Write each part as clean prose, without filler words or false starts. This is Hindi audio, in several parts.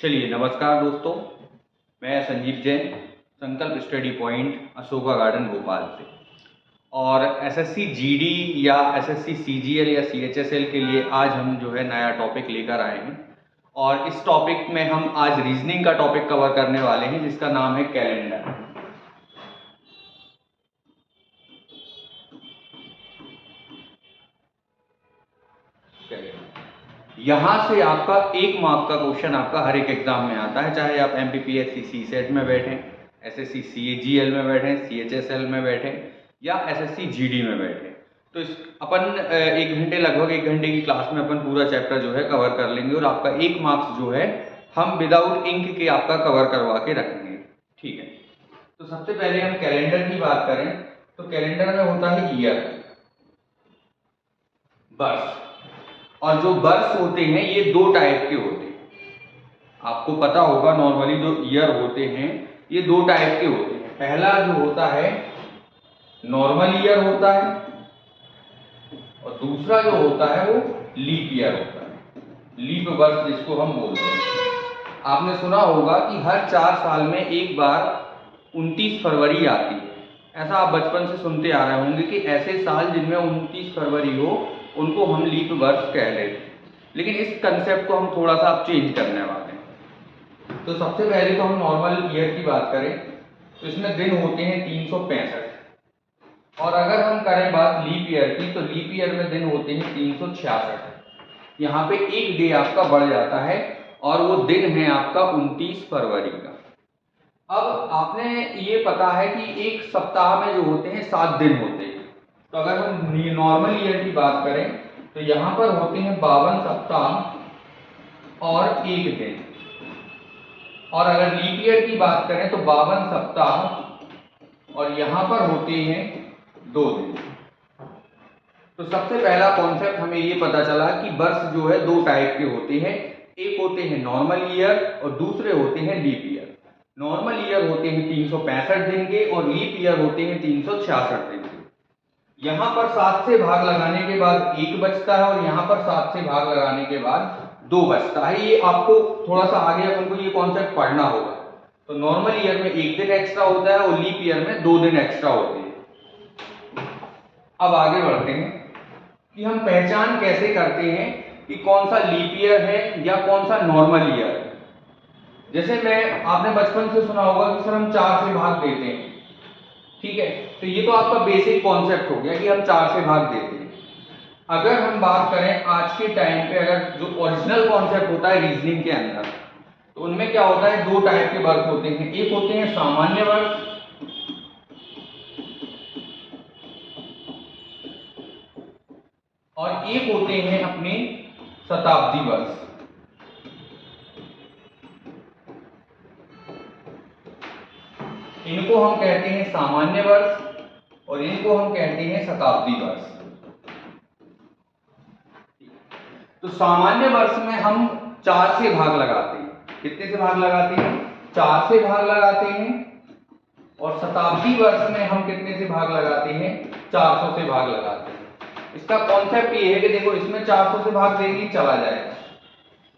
चलिए नमस्कार दोस्तों, मैं संजीव जैन, संकल्प study point Ashoka garden Bhopal से। और एसएससी जीडी या एसएससी सीजीएल या सीएचएसएल के लिए आज हम जो है नया टॉपिक लेकर आए हैं। और इस टॉपिक में हम आज रीजनिंग का टॉपिक कवर करने वाले हैं जिसका नाम है कैलेंडर। यहाँ से आपका 1 मार्क का क्वेश्चन आपका हर एक एग्जाम में आता है, चाहे आप एमपीपीएससी सीसेट में बैठें, एसएससी सीजीएल में बैठें, सीएचएसएल में बैठें या एसएससी जीडी में बैठें। तो इस अपन 1 घंटे लगभग 1 घंटे की क्लास में अपन पूरा चैप्टर जो है कवर कर लेंगे और आपका 1 मार्क्स जो है हम विदाउट इंक के आपका कवर करवा के रखेंगे। ठीक है, तो सबसे पहले हम कैलेंडर की बात करें तो कैलेंडर में होता है ईयर, वर्ष। और जो वर्ष होते हैं ये 2 टाइप के होते हैं। आपको पता होगा नॉर्मली जो ईयर होते हैं ये 2 टाइप के होते हैं। पहला जो होता है नॉर्मल ईयर होता है और दूसरा जो होता है वो लीप ईयर होता है, लीप वर्ष जिसको हम बोलते हैं। आपने सुना होगा कि हर 4 साल में एक बार 29 फरवरी आती है। ऐसा आप बचपन से सुनते आ रहे होंगे कि ऐसे साल जिनमें 29 फरवरी हो उनको हम लीप वर्ष कह लेते हैं। लेकिन इस कंसेप्ट को हम थोड़ा सा अब चेंज करने वाले हैं। तो सबसे पहले तो हम नॉर्मल ईयर की बात करें तो इसमें दिन होते हैं 365। और अगर हम करें बात लीप ईयर की तो लीप ईयर में दिन होते हैं 366। यहाँ पे एक डे आपका बढ़ जाता है और वो दिन है आपका 29 फरवरी का। अब आपने ये पता है कि एक सप्ताह में जो होते हैं 7 दिन होते हैं। तो अगर हम नॉर्मल ईयर की बात करें तो यहाँ पर होते हैं 52 सप्ताह और 1 दिन। और अगर लीप ईयर की बात करें तो 52 सप्ताह और यहाँ पर होते हैं 2 दिन। तो सबसे पहला कॉन्सेप्ट हमें ये पता चला कि वर्ष जो है 2 टाइप के होते हैं। एक होते हैं नॉर्मल ईयर और दूसरे होते हैं लीप ईयर। नॉर्मल ईयर होते हैं 365 दिन के और लीप ईयर होते हैं 366 दिन के। यहाँ पर 7 से भाग लगाने के बाद 1 बचता है और यहाँ पर 7 से भाग लगाने के बाद 2 बचता है। ये आपको थोड़ा सा आगे अपन को ये कॉन्सेप्ट पढ़ना होगा। तो नॉर्मल ईयर में 1 दिन एक्स्ट्रा होता है और लीप ईयर में 2 दिन एक्स्ट्रा होते हैं। अब आगे बढ़ते हैं कि हम पहचान कैसे करते हैं कि कौन सा लीप ईयर है या कौन सा नॉर्मल ईयर है। जैसे आपने बचपन से सुना होगा कि सर हम 4 से भाग देते हैं। ठीक है, तो ये तो आपका बेसिक कॉन्सेप्ट हो गया कि हम 4 से भाग देते हैं। अगर हम बात करें आज के टाइम पे, अगर जो ओरिजिनल कॉन्सेप्ट होता है रीजनिंग के अंदर, तो उनमें क्या होता है 2 टाइप के वर्ष होते हैं। एक होते हैं सामान्य वर्ष और एक होते हैं अपने शताब्दी वर्ष। इनको हम कहते हैं सामान्य वर्ष और इनको हम कहते हैं शताब्दी वर्ष। तो सामान्य वर्ष में हम 4 से भाग लगाते हैं। कितने से भाग लगाते हैं? 4 से भाग लगाते हैं। और शताब्दी वर्ष में हम कितने से भाग लगाते हैं? 400 से भाग लगाते हैं। इसका कॉन्सेप्ट ये है कि देखो इसमें 400 से भाग देंगे चला जाएगा,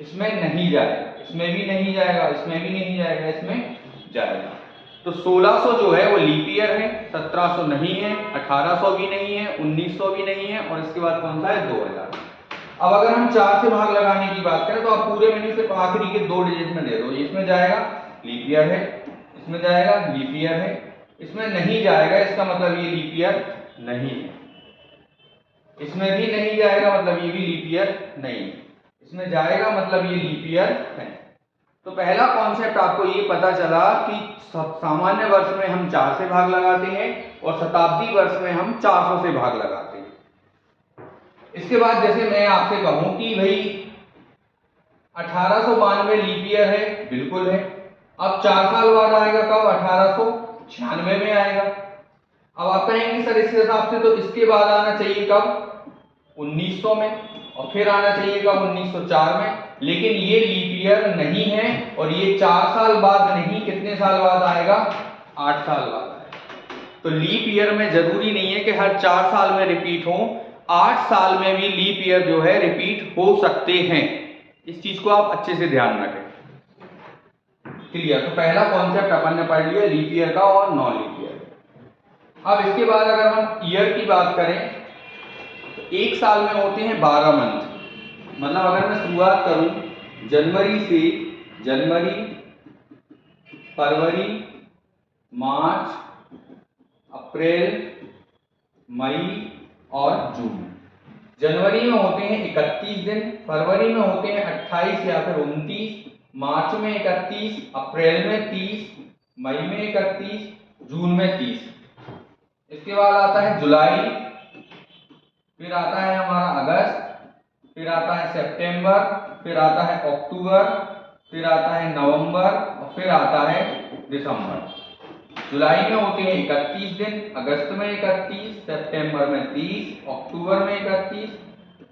इसमें नहीं जाएगा, इसमें भी नहीं जाएगा, इसमें भी नहीं जाएगा, इसमें जाएगा। तो 1600 जो है वो लीप ईयर है, 1700 नहीं है, 1800 भी नहीं है, 1900 भी नहीं है और इसके बाद कौन सा है? 2000। अब अगर हम 4 से भाग लगाने की बात करें तो आप पूरे में नहीं, सिर्फ आखिरी के 2 डिजिट में दे दो। इसमें जाएगा लीप ईयर है, इसमें जाएगा लीप ईयर है, इसमें नहीं जाएगा, इसका मतलब ये लीप ईयर नहीं है, इसमें भी नहीं जाएगा मतलब ये भी लीप ईयर नहीं है, इसमें जाएगा मतलब ये लीप ईयर है। तो पहला कॉन्सेप्ट आपको ये पता चला कि सामान्य वर्ष में हम 4 से भाग लगाते हैं और शताब्दी वर्ष में हम 400 से भाग लगाते हैं। इसके बाद जैसे मैं आपसे कहूं कि भाई 1892 लीप ईयर है, बिल्कुल है। अब 4 साल बाद आएगा कब? 1896 में आएगा। अब आप कहेंगे सर इसके हिसाब से तो इसके बाद आना चाहिए कब? 1900 में, और फिर आना चाहिए कब? 1904 में। लेकिन ये लीप ईयर नहीं है और ये 4 साल बाद नहीं, कितने साल बाद आएगा? 8 साल बाद आएगा। तो लीप ईयर में जरूरी नहीं है कि हर 4 साल में रिपीट हो, 8 साल में भी लीप ईयर जो है रिपीट हो सकते हैं। इस चीज को आप अच्छे से ध्यान रखें। क्लियर। तो पहला कॉन्सेप्ट अपन ने पढ़ लिया लीप ईयर का और नॉन लीप ईयर। अब इसके बाद अगर हम ईयर की बात करें तो एक साल में होते हैं 12 मंथ। मतलब अगर मैं शुरुआत करूं जनवरी से, जनवरी, फरवरी, मार्च, अप्रैल, मई और जून। जनवरी में होते हैं 31 दिन, फरवरी में होते हैं 28 या फिर 29, मार्च में 31, अप्रैल में 30, मई में 31, जून में 30। इसके बाद आता है जुलाई, फिर आता है हमारा अगस्त, फिर आता है सितंबर, फिर आता है अक्टूबर, फिर आता है नवंबर और फिर आता है दिसंबर। जुलाई में होते हैं 31 दिन, अगस्त में 31, सितंबर में 30, अक्टूबर में 31,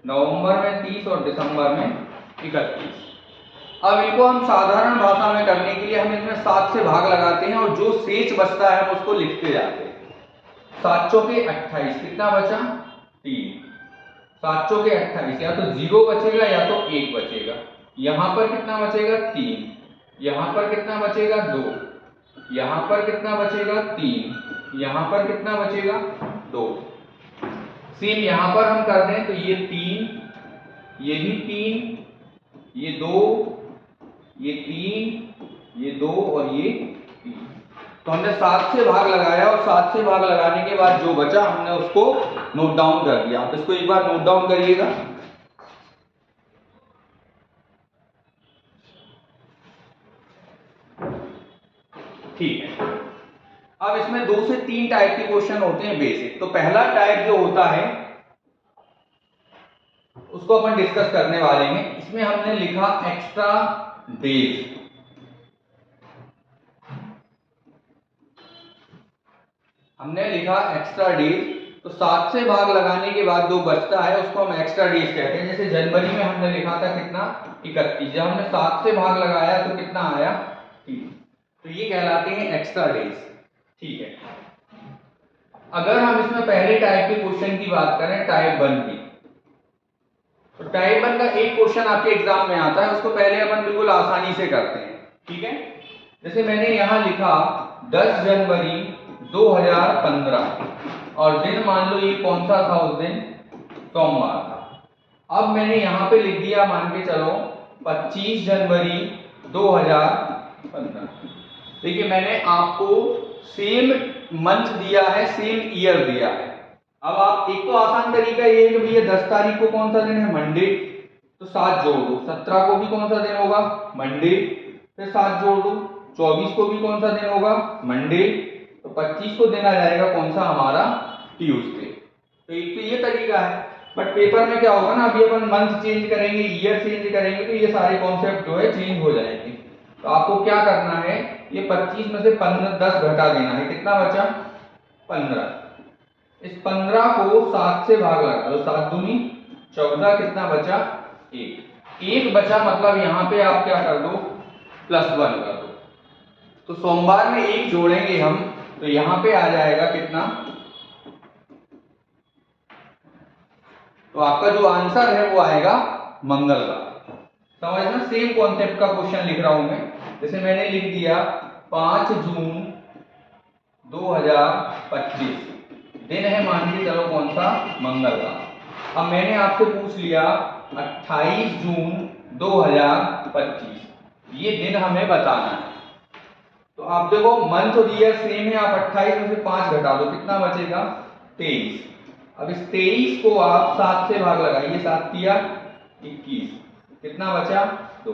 नवंबर में 30 और दिसंबर में 31। अब इनको हम साधारण भाषा में करने के लिए हम इसमें 7 से भाग लगाते हैं और जो शेष बचता है हम उसको लिखते जाते हैं। 7 चौके 28, कितना बचा? 3। 7 चौके 28, या तो 0 बचेगा या तो 1 बचेगा। यहां पर कितना बचेगा? 3। यहां पर कितना बचेगा? 2। यहां पर कितना बचेगा? 3। यहां पर कितना बचेगा? 2। सेम यहां पर हम कर दें तो ये 3, ये भी 3, ये 2, ये 3, ये 2 और ये 3। तो हमने 7 से भाग लगाया और 7 से भाग लगाने के बाद जो बचा हमने उसको नोट डाउन कर दिया। आप इसको एक बार नोट डाउन करिएगा। ठीक है। अब इसमें 2 से 3 टाइप के क्वेश्चन होते हैं बेसिक। तो पहला टाइप जो होता है उसको अपन डिस्कस करने वाले हैं। इसमें हमने लिखा एक्स्ट्रा डेज। हमने लिखा एक्स्ट्रा डेज। तो 7 से भाग लगाने के बाद जो बचता है उसको हम एक्स्ट्रा डेज कहते हैं। जैसे जनवरी में हमने लिखा था कितना? 31। जब हमने 7 से भाग लगाया तो कितना आया? 3। तो ये कहलाते हैं एक्स्ट्रा डेज। ठीक है। अगर हम इसमें पहले टाइप के क्वेश्चन की बात करें, टाइप 1 की, तो टाइप 1 का एक क्वेश्चन आपके एग्जाम में आता है, उसको पहले अपन बिल्कुल आसानी से करते हैं। ठीक है। जैसे मैंने यहां लिखा 10 जनवरी 2015 और दिन मान लो ये कौन सा था उस दिन? सोमवार था। अब मैंने यहां पे लिख दिया, मान के चलो 25 जनवरी 2015। देखिए मैंने आपको सेम मंथ दिया है, सेम ईयर दिया है। अब आप एक तो आसान तरीका ये है कि भैया 10 तारीख को कौन सा दिन है? मंडे, तो 7 जोड़ दो। 17 को भी कौन सा दिन होगा? मंडे, फिर 7 जोड़ दो। 24 को भी कौन सा दिन होगा? मंडे, तो 25 को दिन आ जाएगा कौन सा? हमारा ट्यूसडे। तो एक तो ये तरीका है। बट पेपर में क्या होगा ना, अभी अपन मंथ चेंज करेंगे, ईयर चेंज करेंगे, तो ये सारे कॉन्सेप्ट जो है चेंज हो जाएंगे। तो आपको क्या करना है, ये 25 में से 10 घटा देना है। कितना बचा? 15। इस 15 को 7 से भाग लगा दो। 7 दूनी 14, कितना बचा? 1 बचा। मतलब यहां पे आप क्या कर दो? +1 कर दो। तो सोमवार में 1 जोड़ेंगे हम, तो यहां पे आ जाएगा कितना? तो आपका जो आंसर है वो आएगा मंगलवार। समझना, सेम कॉन्सेप्ट का क्वेश्चन लिख रहा हूं मैं। जैसे मैंने लिख दिया 5 जून 2025, दिन है मान के चलो कौन सा? मंगलवार। अब मैंने आपसे पूछ लिया 28 जून 2025, ये दिन हमें बताना है। तो आप देखो मंथ और ईयर सेम है, आप 28 में से 5 घटा दो, कितना बचेगा? 23। अब इस 23 को आप 7 से भाग लगाइए। 7 किया 21, कितना बचा? 2।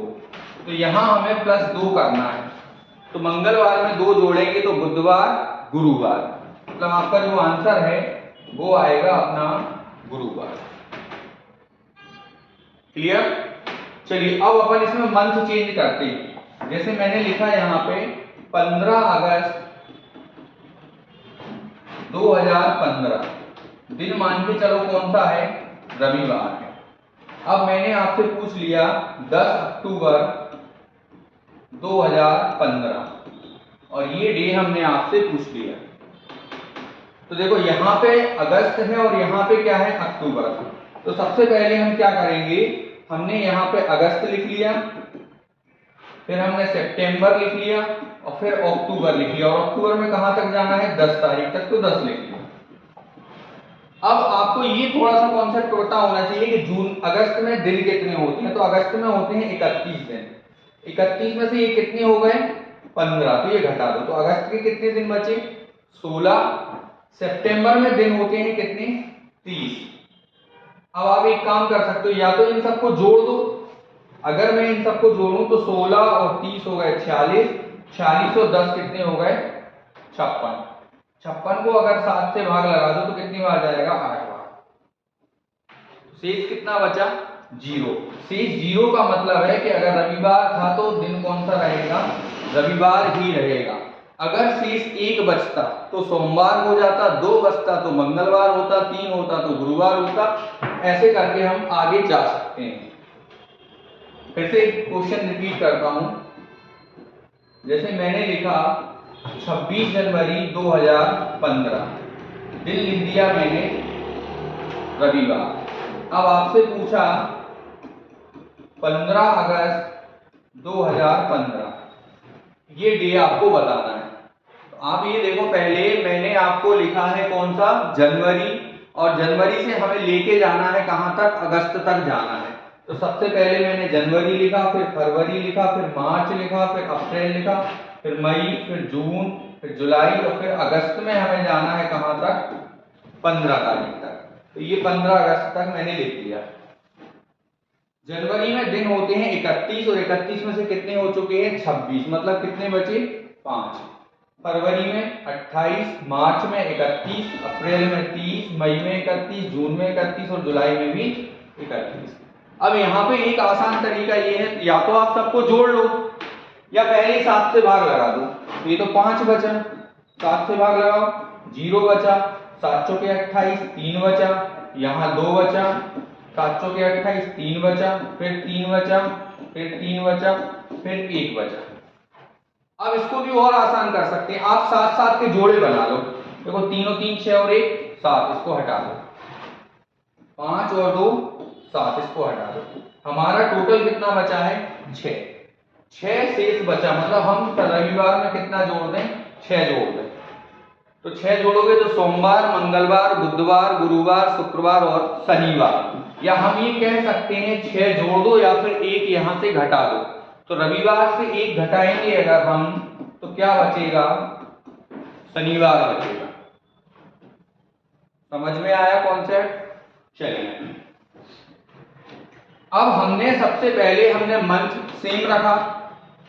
तो यहां हमें +2 करना है। तो मंगलवार में 2 जोड़ेंगे तो बुधवार, गुरुवार, मतलब आपका जो आंसर है वो आएगा अपना गुरुवार। क्लियर? चलिए अब अपन इसमें मंथ चेंज करते हैं। जैसे मैंने लिखा यहां पे 15 अगस्त 2015, दिन मान के चलो कौन सा है? रविवार है। अब मैंने आपसे पूछ लिया 10 अक्टूबर 2015 और ये डे हमने आपसे पूछ लिया। तो देखो यहां पे अगस्त है और यहां पे क्या है? अक्टूबर। तो सबसे पहले हम क्या करेंगे, हमने यहां पे अगस्त लिख लिया, फिर हमने सितंबर लिख लिया और फिर अक्टूबर लिख लिया, और अक्टूबर में कहां तक जाना है 10 तारीख तक, तो 10 लिख लिया। अब आपको ये थोड़ा सा कॉन्सेप्ट पता होना चाहिए कि जून अगस्त में दिन कितने होते हैं। तो अगस्त में होते हैं 31 दिन, 31 में से ये कितने हो गए 15, तो ये घटा दो, तो अगस्त के कितने दिन बचे 16। सितंबर में दिन होते हैं कितने 30। अब आप एक काम कर सकते हो, या तो इन सबको जोड़ दो, अगर मैं इन सबको जोड़ूं तो 16 और 30 हो गए 46, 46 और 10 कितने हो गए 56। 56 को अगर 7 से भाग लगा दो तो कितनी बार जाएगा 8 बार। शेष कितना बचा 0। शेष 0 का मतलब है कि अगर रविवार था तो दिन कौन सा रहेगा रविवार ही रहेगा। अगर शेष 1 बचता तो सोमवार हो जाता, 2 बचता तो मंगलवार होता, 3 होता तो गुरुवार होता। ऐसे करके हम आगे जा सकते हैं। फिर से क्वेश्चन रिपीट करता हूं, जैसे मैंने लिखा 26 जनवरी 2015, दिन लिख दिया मैंने रविवार। अब आपसे पूछा 15 अगस्त 2015, ये डे आपको बताना है। तो आप ये देखो, पहले मैंने आपको लिखा है कौन सा जनवरी, और जनवरी से हमें लेके जाना है कहां तक अगस्त तक जाना है। तो सबसे पहले मैंने जनवरी लिखा, फिर फरवरी लिखा, फिर मार्च लिखा, फिर अप्रैल लिखा, फिर मई, फिर जून, फिर जुलाई, और फिर अगस्त में हमें जाना है कहां तक 15 तारीख तक। तो ये 15 अगस्त तक मैंने लिख दिया। जनवरी में दिन होते हैं 31, और 31 में से कितने हो चुके हैं 26, मतलब कितने बचे 5। फरवरी में 28, मार्च में 31, अप्रैल में 30, मई में 31, जून में 31 और जुलाई में भी 31। अब यहाँ पे एक आसान तरीका ये है, या तो आप सबको जोड़ लो या पहले 7 से भाग लगा दो। तो ये तो 5 बचा, 7 से भाग लगाओ 0 बचा, 7 चौके 28, 3 बचा, यहाँ 2 बचा, 7 चौके 28, 3 बचा, फिर 3 बचा, फिर 3 बचा, फिर 1 बचा। अब इसको भी और आसान कर सकते हैं, आप 7-7 के जोड़े बना लो। देखो 3 और 3 6 और 1 7, इसको हटा दो, 5 और 2 7, इसको हटा दो। हमारा टोटल कितना बचा है 6। 6 शेष बचा, मतलब हम रविवार में कितना जोड़ दें 6 जोड़ दें। तो 6 जोड़ोगे तो सोमवार, मंगलवार, बुधवार, गुरुवार, शुक्रवार और शनिवार। या हम ये कह सकते हैं 6 जोड़ दो या फिर 1 यहां से घटा दो। तो रविवार से 1 घटाएंगे अगर हम, तो क्या बचेगा शनिवार बचेगा। समझ में आया कॉन्सेप्ट? चलिए, अब हमने सबसे पहले हमने मंथ सेम रखा,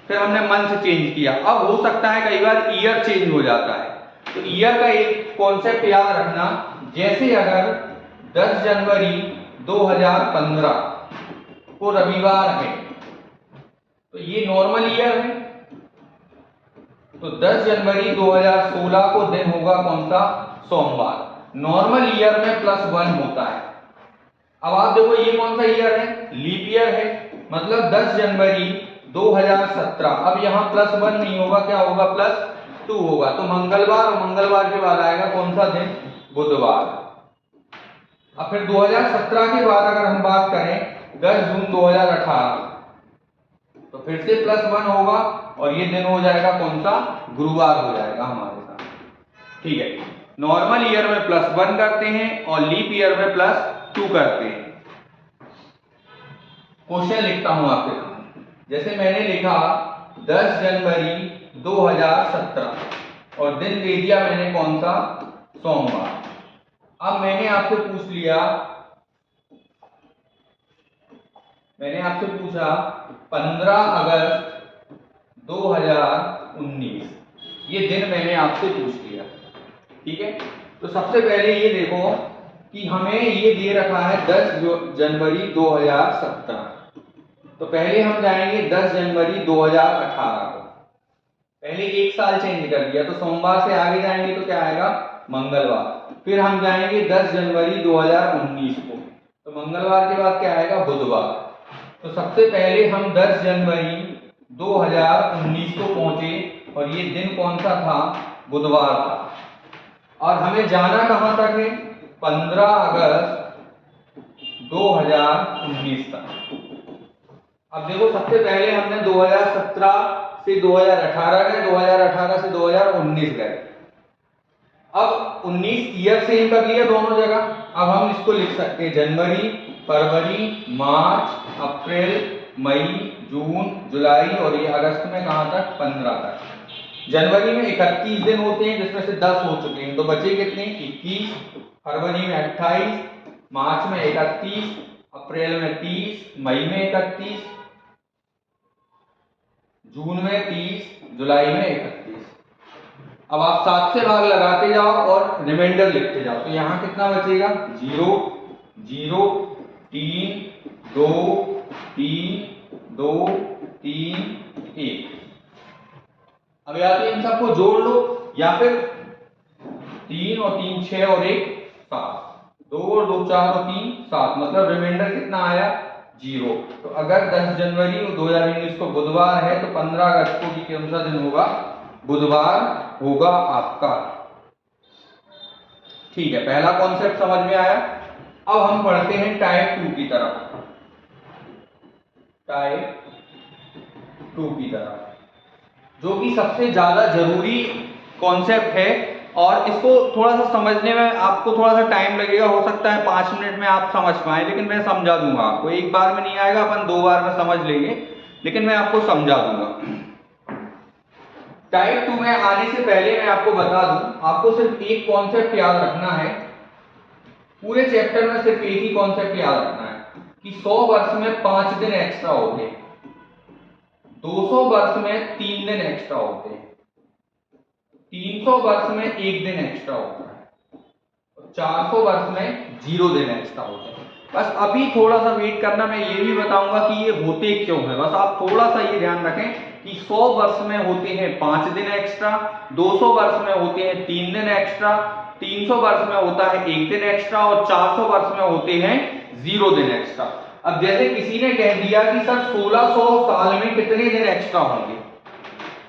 फिर हमने मंथ चेंज किया। अब हो सकता है कई बार ईयर चेंज हो जाता है, तो ईयर का एक कॉन्सेप्ट याद रखना। जैसे अगर 10 जनवरी 2015 को रविवार है तो ये नॉर्मल ईयर है, तो 10 जनवरी 2016 को दिन होगा कौन सा सोमवार। नॉर्मल ईयर में +1 होता है। अब आप देखो ये कौन सा ईयर है लीप ईयर है, मतलब 10 जनवरी 2017। अब यहाँ +1 नहीं होगा, क्या होगा +2 होगा। तो मंगलवार, और मंगलवार के बाद आएगा कौन सा दिन बुधवार। अब फिर 2017 के बाद अगर हम बात करें 10 जून 2018, तो फिर से +1 होगा और ये दिन हो जाएगा कौन सा गुरुवार हो जाएगा हमारे साथ। ठीक है, नॉर्मल ईयर में +1 करते हैं और लीप ईयर में +2 करते हैं। क्वेश्चन लिखता हूं आपके सामने, जैसे मैंने लिखा 10 जनवरी 2017 और दिन दे दिया मैंने कौन सा सोमवार। अब मैंने आपसे पूछा 15 अगस्त 2019, ये दिन मैंने आपसे पूछ लिया। ठीक है, तो सबसे पहले ये देखो कि हमें ये दे रखा है 10 जनवरी 2017, तो पहले हम जाएंगे 10 जनवरी 2018 को। पहले एक साल चेंज कर दिया, तो सोमवार से आगे जाएंगे तो क्या आएगा मंगलवार। फिर हम जाएंगे 10 जनवरी 2019 को, तो मंगलवार के बाद क्या आएगा बुधवार। तो सबसे पहले हम 10 जनवरी 2019 को पहुंचे और ये दिन कौन सा था बुधवार था। और हमें जाना कहां तक है 15 अगस्त 2019 तक। अब देखो सबसे पहले हमने 2017 से 2018 गए, 2018 से 2019 गए। अब 19 ईयर सेम कर लिया दोनों जगह। अब हम इसको लिख सकते हैं जनवरी, फरवरी, मार्च, अप्रैल, मई, जून, जुलाई और ये अगस्त में कहां तक, 15 तक। जनवरी में 31 दिन होते हैं जिसमें से 10 हो चुके हैं, तो बचे कितने, 21। फरवरी में 28, मार्च में 31, अप्रैल में 30, मई में 31, जून में 30, जुलाई में 31। अब आप 7 से भाग लगाते जाओ और रिमाइंडर लिखते जाओ, तो यहां कितना बचेगा, 0, 0, 3, 2, 3, 2, 3, 1। अब या तो इन सबको जोड़ लो या फिर 3 और 3 6 और 1 7, 2 और 2 4 और 3 7, मतलब रिमाइंडर कितना आया, 0। तो अगर 10 जनवरी 2019 को बुधवार है तो 15 अगस्त को भी कौन सा दिन होगा, बुधवार होगा आपका। ठीक है, पहला कॉन्सेप्ट समझ में आया। अब हम पढ़ते हैं टाइप 2 की तरफ। टाइप 2 की तरफ जो कि सबसे ज्यादा जरूरी कॉन्सेप्ट है और इसको थोड़ा सा समझने में आपको थोड़ा सा टाइम लगेगा, हो सकता है 5 मिनट में आप समझ पाए, लेकिन मैं समझा दूंगा आपको। एक बार में नहीं आएगा, अपन 2 बार में समझ लेंगे, लेकिन मैं आपको समझा दूंगा। टाइप 2 में आने से पहले मैं आपको बता दूं, आपको सिर्फ एक कॉन्सेप्ट याद रखना है, पूरे चैप्टर में सिर्फ एक ही कॉन्सेप्ट याद रखना है कि 100 वर्ष में 5 दिन एक्स्ट्रा होते हैं, 200 वर्ष में 3 दिन एक्स्ट्रा होते हैं, 300 वर्ष में 1 दिन एक्स्ट्रा होता है, 400 वर्ष में 0 दिन एक्स्ट्रा होता है। बस अभी थोड़ा सा वेट करना, मैं ये भी बताऊंगा कि ये होते क्यों है। बस आप थोड़ा सा ये ध्यान रखें कि 100 वर्ष में होते हैं 5 दिन एक्स्ट्रा, 200 वर्ष में होते हैं 3 दिन एक्स्ट्रा, 300 वर्ष में होता है 1 दिन एक्स्ट्रा और 400 वर्ष में होते हैं 0 दिन एक्स्ट्रा। अब जैसे किसी ने कह दिया कि सर 1600 साल में कितने दिन एक्स्ट्रा होंगे,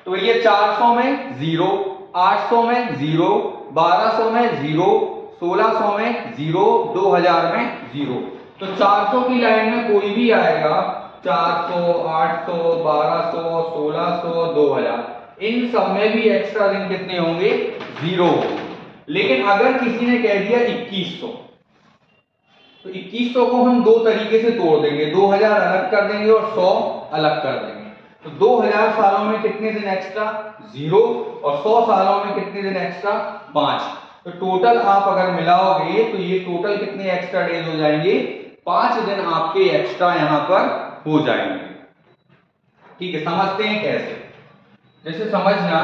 तो ये 400 में 0, 800 में 0, 1200 में 0, 1600 में 0, 2000 में 0। तो 400 की लाइन में कोई भी आएगा, 400, 800, 1200, 1600, 2000, इन सब में भी एक्स्ट्रा दिन कितने होंगे, 0 होंगे। लेकिन अगर किसी ने कह दिया 2100, तो 2100 को हम दो तरीके से तोड़ देंगे, 2000 अलग कर देंगे और 100 अलग कर देंगे। तो 2000 सालों में कितने दिन एक्स्ट्रा, 0, और 100 सालों में कितने दिन एक्स्ट्रा, 5। तो टोटल आप अगर मिलाओगे तो ये टोटल कितने एक्स्ट्रा डेज हो जाएंगे, 5 दिन आपके एक्स्ट्रा यहां पर हो जाएंगे। ठीक है, समझते हैं कैसे। जैसे समझना,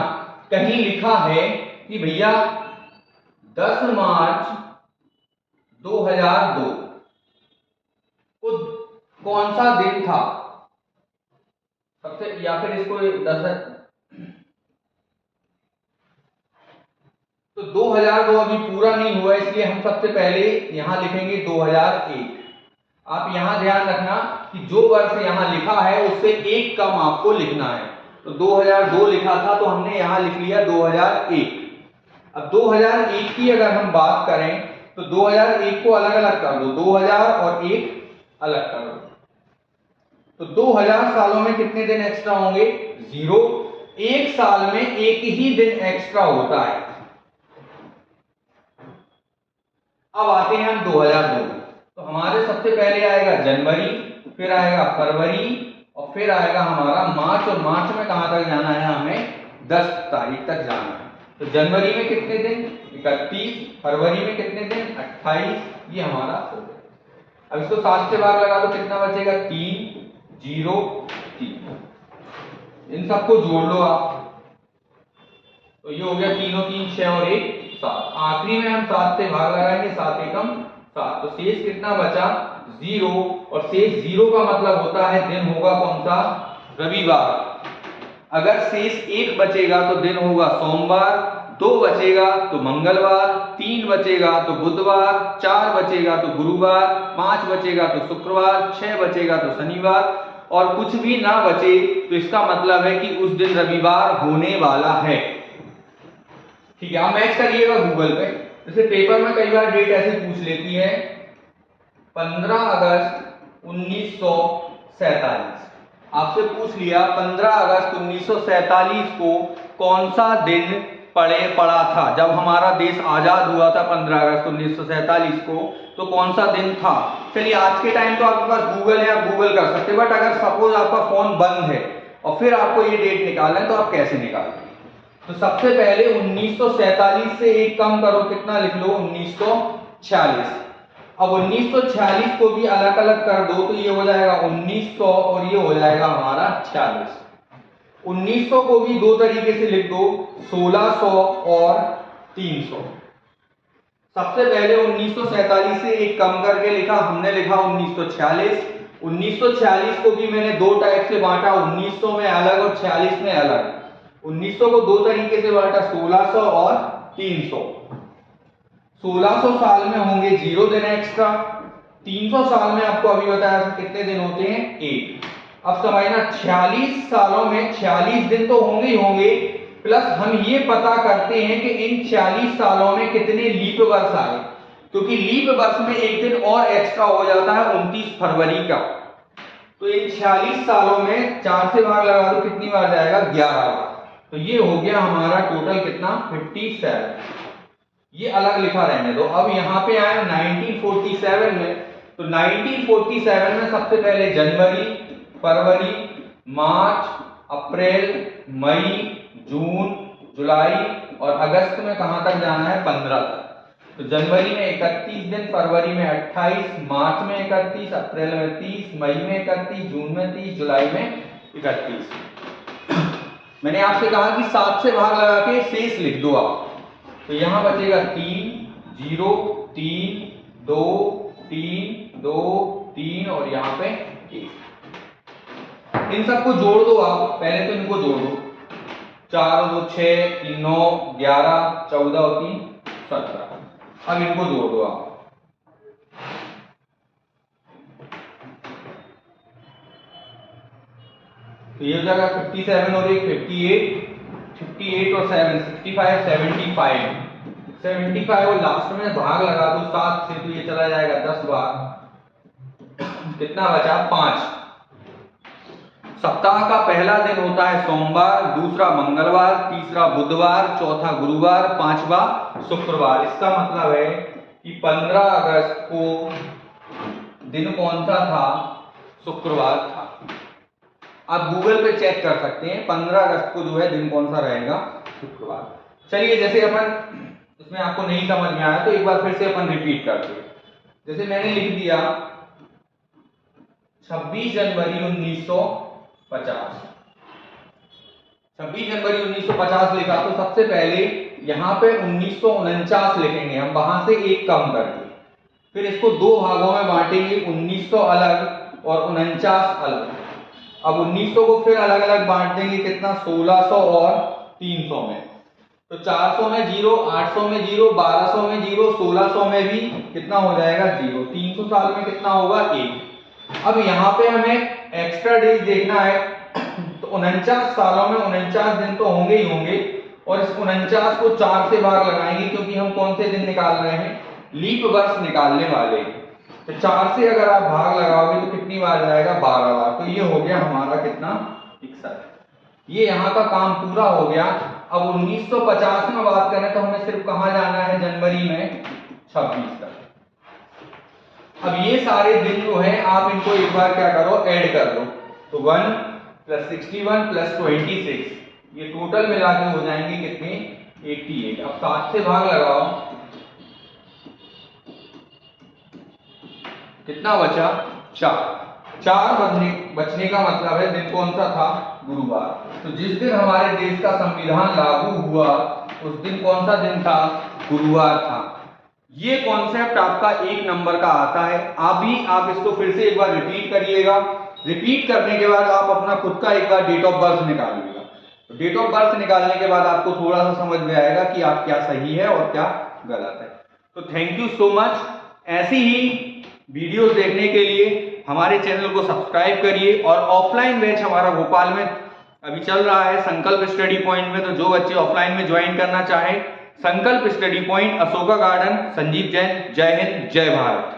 कहीं लिखा है कि भैया 10 मार्च 2002 को कौन सा दिन था सबसे, या फिर इसको 10, तो 2002 अभी पूरा नहीं हुआ, इसलिए हम सबसे पहले यहां लिखेंगे 2001। आप यहां ध्यान रखना कि जो वर्ष यहां लिखा है उससे एक कम आपको लिखना है। तो 2002 लिखा था तो हमने यहां लिख लिया 2001। अब 2001 की अगर हम बात करें तो 2001 को अलग अलग कर दो, 2000 और 1 अलग कर दो, तो 2000 सालों में कितने दिन एक्स्ट्रा होंगे, 0। एक साल में एक ही दिन एक्स्ट्रा होता है। अब आते हैं हम 2002 में, तो हमारे सबसे पहले आएगा जनवरी, फिर आएगा फरवरी और फिर आएगा हमारा मार्च। और मार्च में कहां तक जाना है, हमें 10 तारीख तक जाना है। तो जनवरी में कितने दिन, 31, फरवरी में कितने दिन, 28, ये हमारा हो गया। अब इसको 7 से भाग लगा दो, कितना बचेगा, 3, 0, 3। इन सबको जोड़ लो आप, तो ये हो गया 3 और 3 6 और 1 7। आखिरी में हम 7 से भाग लगाएंगे, 7 एकम 7, तो शेष कितना बचा, 0। और शेष 0 का मतलब होता है दिन होगा कौन सा, रविवार। अगर शेष 1 बचेगा तो दिन होगा सोमवार, 2 बचेगा तो मंगलवार, 3 बचेगा तो बुधवार, 4 बचेगा तो गुरुवार, 5 बचेगा तो शुक्रवार, 6 बचेगा तो शनिवार, और कुछ भी ना बचे तो इसका मतलब है कि उस दिन रविवार होने वाला है। ठीक है, आप मैच करिएगा गूगल पे। जैसे पेपर में कई बार डेट ऐसे पूछ लेती है 15 अगस्त 1947, आपसे पूछ लिया 15 अगस्त 1947 को कौन सा दिन पड़ा था, जब हमारा देश आजाद हुआ था 15 अगस्त 1947 को, तो कौन सा दिन था। चलिए आज के टाइम तो आपके पास गूगल है, आप गूगल कर सकते हैं, बट अगर सपोज आपका फोन बंद है और फिर आपको ये डेट निकालना है तो आप कैसे निकालेंगे। तो सबसे पहले 1947 से एक कम करो, कितना लिख लो 1946। अब 1946 को भी अलग अलग कर दो तो ये हो जाएगा 1900 और ये हो जाएगा हमारा 46। 1900 को भी दो तरीके से लिख दो, 1600 और 300। सबसे पहले 1947 से एक कम करके लिखा, हमने लिखा 1946। 1946 को भी मैंने दो टाइप से बांटा, 1900 में अलग और 46 में अलग। 1900 को दो तरीके से बांटा, 1600 और 300। 1600 साल में होंगे 0 दिन एक्स्ट्रा, 300 साल में आपको अभी बताया कितने दिन होते हैं, 1। अब समझना 46 सालों में 46 दिन तो होंगे ही होंगे, प्लस हम ये पता करते हैं कि इन 46 सालों में कितने लीप वर्ष आए, क्योंकि लीप वर्ष में एक दिन और एक्स्ट्रा हो जाता है 29 फरवरी का। तो इन 46 सालों में 4 से भाग लगा दो, कितनी बार जाएगा, 11 बार। तो ये हो गया हमारा टोटल कितना, 57। ये अलग लिखा रहने दो। अब यहाँ पे आए 1947 में, तो 1947 में सबसे पहले जनवरी, फरवरी, मार्च, अप्रैल, मई, जून, जुलाई और अगस्त में कहां तक जाना है, 15 तक। तो जनवरी में 31 दिन, फरवरी में 28, मार्च में 31, अप्रैल में 30, मई में 31, जून में 30, जुलाई में 31। मैंने आपसे कहा कि 7 से भाग लगा के शेष लिख दो आप, तो यहां बचेगा 3, 0, 3, 2, 3, 2, 3 और यहाँ पे 1। इन सबको जोड़ दो आप, पहले तो इनको जोड़ दो, 4 और 2 6, 3 9, 11, 14 और 3 17। अब इनको जोड़ दो आप, तो ये हो जाएगा 57 और 1 58, 58 और 7 65, 75 और लास्ट में भाग लगा दो 7 से, तो ये चला जाएगा 10 बार। कितना बचा, 5। सप्ताह का पहला दिन होता है सोमवार, दूसरा मंगलवार, तीसरा बुधवार, चौथा गुरुवार, पांचवा शुक्रवार। इसका मतलब है कि 15 अगस्त को दिन कौन सा था, शुक्रवार था। आप गूगल पे चेक कर सकते हैं 15 अगस्त को जो है दिन कौन सा रहेगा, शुक्रवार। चलिए जैसे अपन इसमें आपको नहीं समझ में आया तो एक बार फिर से अपन रिपीट करते हैं। जैसे मैंने लिख दिया 26 जनवरी 1950, 26 जनवरी 1950 लिखा, तो सबसे पहले यहाँ पे 1949 लिखेंगे हम, वहां से एक कम करके, फिर इसको दो भागों में बांटेंगे, 1900 अलग और 49 अलग। अब 1900 को फिर अलग अलग बांट देंगे, कितना, 1600 और 300 में। तो 400 में 0, 800 में 0, 1200 में 0, 1600 में भी कितना हो जाएगा, 0। 300 साल में कितना होगा, 1। अब यहाँ पे हमें एक्स्ट्रा डेज देखना है, तो 49 सालों में 49 दिन तो होंगे ही होंगे, और इस 49 को 4 से भाग लगाएंगे, क्योंकि हम कौन से दिन निकाल रहे हैं, लीप वर्ष निकालने वाले। तो 4 से अगर आप भाग लगाओगे तो कितनी बार जाएगा, 12 बार। तो ये हो गया हमारा कितना, 61। ये यहाँ का काम पूरा हो गया। अब 1950 में बात करें तो हमें सिर्फ कहाँ जाना है, जनवरी में 26 तक। अब ये सारे दिन जो है आप इनको एक बार क्या करो, ऐड कर लो, तो 1 + 61 + 26, ये टोटल मिला के हो जाएंगे कितने, 88। अब 7 से भाग लगाओ, कितना बचा, 4 बचने का मतलब है दिन कौन सा था, गुरुवार। तो जिस दिन हमारे देश का संविधान लागू हुआ उस दिन कौन सा दिन था, गुरुवार था। ये कॉन्सेप्ट आपका 1 नंबर का आता है। आप इसको फिर से एक बार रिपीट करिएगा। रिपीट करने के बाद आप अपना खुद का एक बार डेट ऑफ बर्थ निकालिएगा। तो डेट ऑफ बर्थ निकालने के बाद आपको थोड़ा सा समझ में आएगा कि आप क्या सही है और क्या गलत है। तो थैंक यू सो मच। ऐसी ही वीडियोस देखने के लिए हमारे चैनल को सब्सक्राइब करिए। और ऑफलाइन बैच हमारा भोपाल में अभी चल रहा है संकल्प स्टडी पॉइंट में, तो जो बच्चे ऑफलाइन में ज्वाइन करना चाहें, संकल्प study point, Ashoka garden, Sanjeev Jain. जय हिंद, जय भारत।